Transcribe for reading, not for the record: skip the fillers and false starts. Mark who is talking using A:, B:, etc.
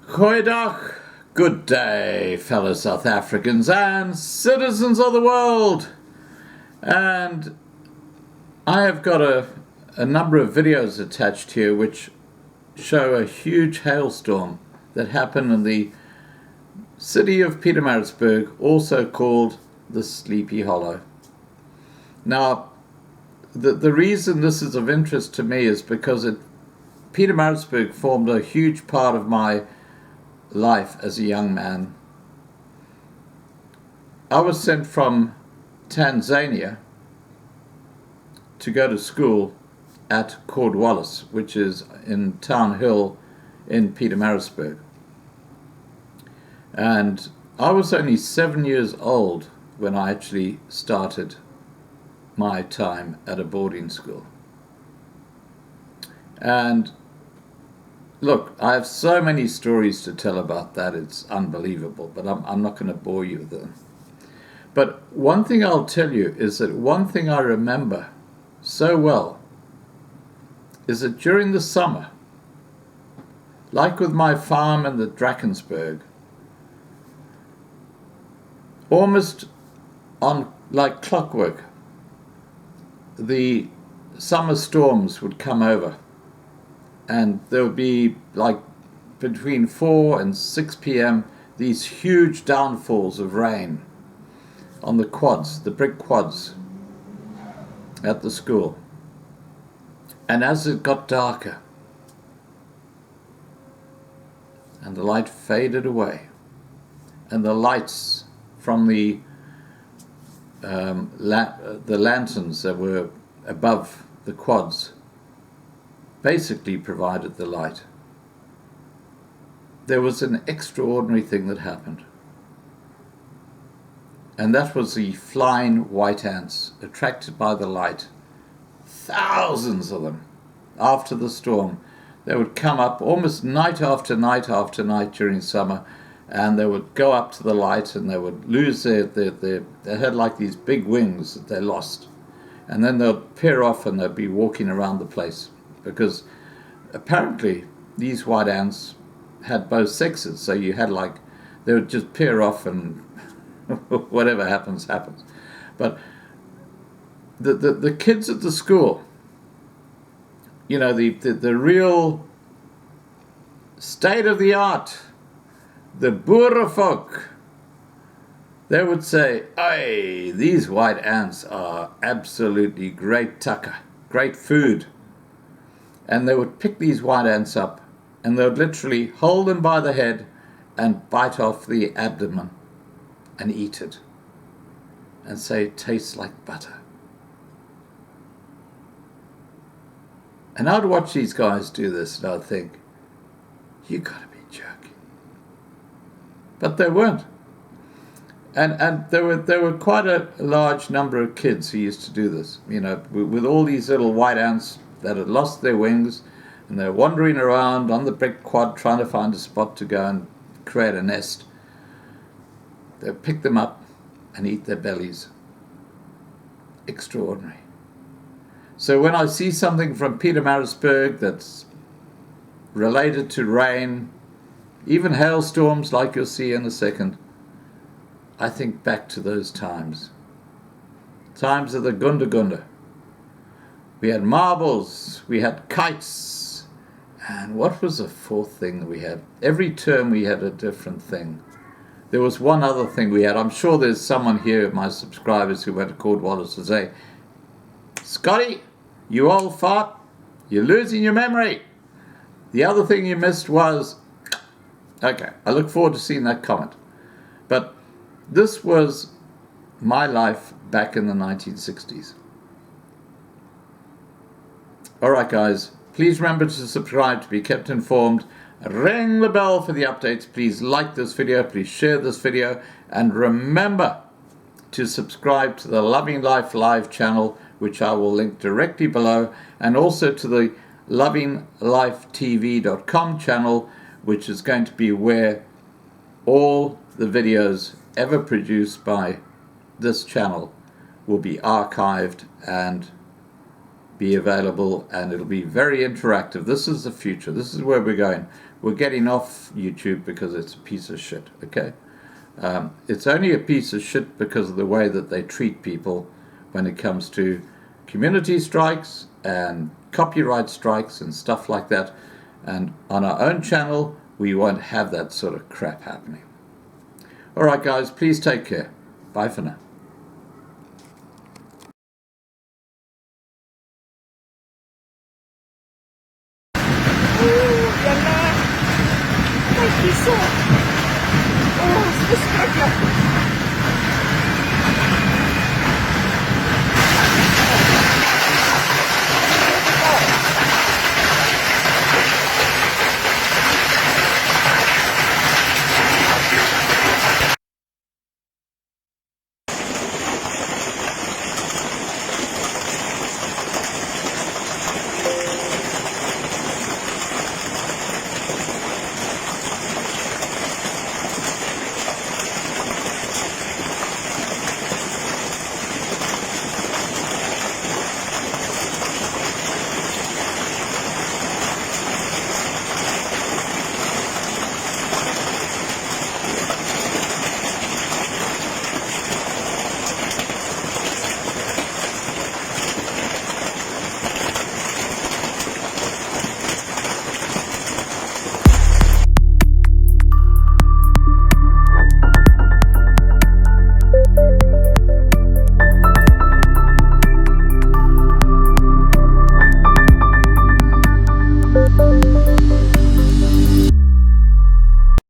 A: Goeiedag, good day, fellow South Africans and citizens of the world. And I have got a number of videos attached here which show a huge hailstorm that happened in the city of Pietermaritzburg, also called the Sleepy Hollow. Now, the reason this is of interest to me is because Pietermaritzburg formed a huge part of my life as a young man. I was sent from Tanzania to go to school at Cornwallis, which is in Town Hill in Pietermaritzburg. And I was only 7 years old when I actually started my time at a boarding school. And look, I have so many stories to tell about that, it's unbelievable, but I'm not going to bore you with them. But one thing I'll tell you is that one thing I remember so well is that during the summer, like with my farm in the Drakensberg, almost on like clockwork, the summer storms would come over. And there would be, like, between 4 and 6 p.m., these huge downfalls of rain on the quads, the brick quads at the school. And as it got darker and the light faded away, and the lights from the lanterns that were above the quads basically provided the light, there was an extraordinary thing that happened. And that was the flying white ants attracted by the light. Thousands of them after the storm. They would come up almost night after night after night during summer, and they would go up to the light and they would lose they had like these big wings that they lost. And then they'd peer off and they'd be walking around the place, because apparently these white ants had both sexes, so you had like, they would just peer off and whatever happens, happens. But the kids at the school, you know, the real state of the art, the boerefolk, they would say, "Hey, these white ants are absolutely great tucker, great food." And they would pick these white ants up and they would literally hold them by the head and bite off the abdomen and eat it and say it tastes like butter. And I'd watch these guys do this and I'd think, you gotta be joking. But they weren't. And there were quite a large number of kids who used to do this, you know, with all these little white ants that had lost their wings, and they're wandering around on the brick quad trying to find a spot to go and create a nest. They pick them up and eat their bellies. Extraordinary. So when I see something from Pietermaritzburg that's related to rain, even hailstorms like you'll see in a second, I think back to those times. Times of the Gunda Gunda. We had marbles, we had kites, and what was the fourth thing that we had? Every term we had a different thing. There was one other thing we had. I'm sure there's someone here, my subscribers, who went to Cornwallis to say, "Scotty, you old fart, you're losing your memory. The other thing you missed was..." Okay, I look forward to seeing that comment. But this was my life back in the 1960s. Alright guys, please remember to subscribe to be kept informed. Ring the bell for the updates. Please like this video, please share this video, and remember to subscribe to the Loving Life Live channel, which I will link directly below, and also to the lovinglifetv.com channel, which is going to be where all the videos ever produced by this channel will be archived and be available, and it'll be very interactive. This is the future. This is where we're going. We're getting off YouTube because it's a piece of shit, okay? It's only a piece of shit because of the way that they treat people when it comes to community strikes and copyright strikes and stuff like that. And on our own channel, we won't have that sort of crap happening. All right, guys, please take care. Bye for now.
B: Kijk, die zon. Oh, het is verschrikkelijk.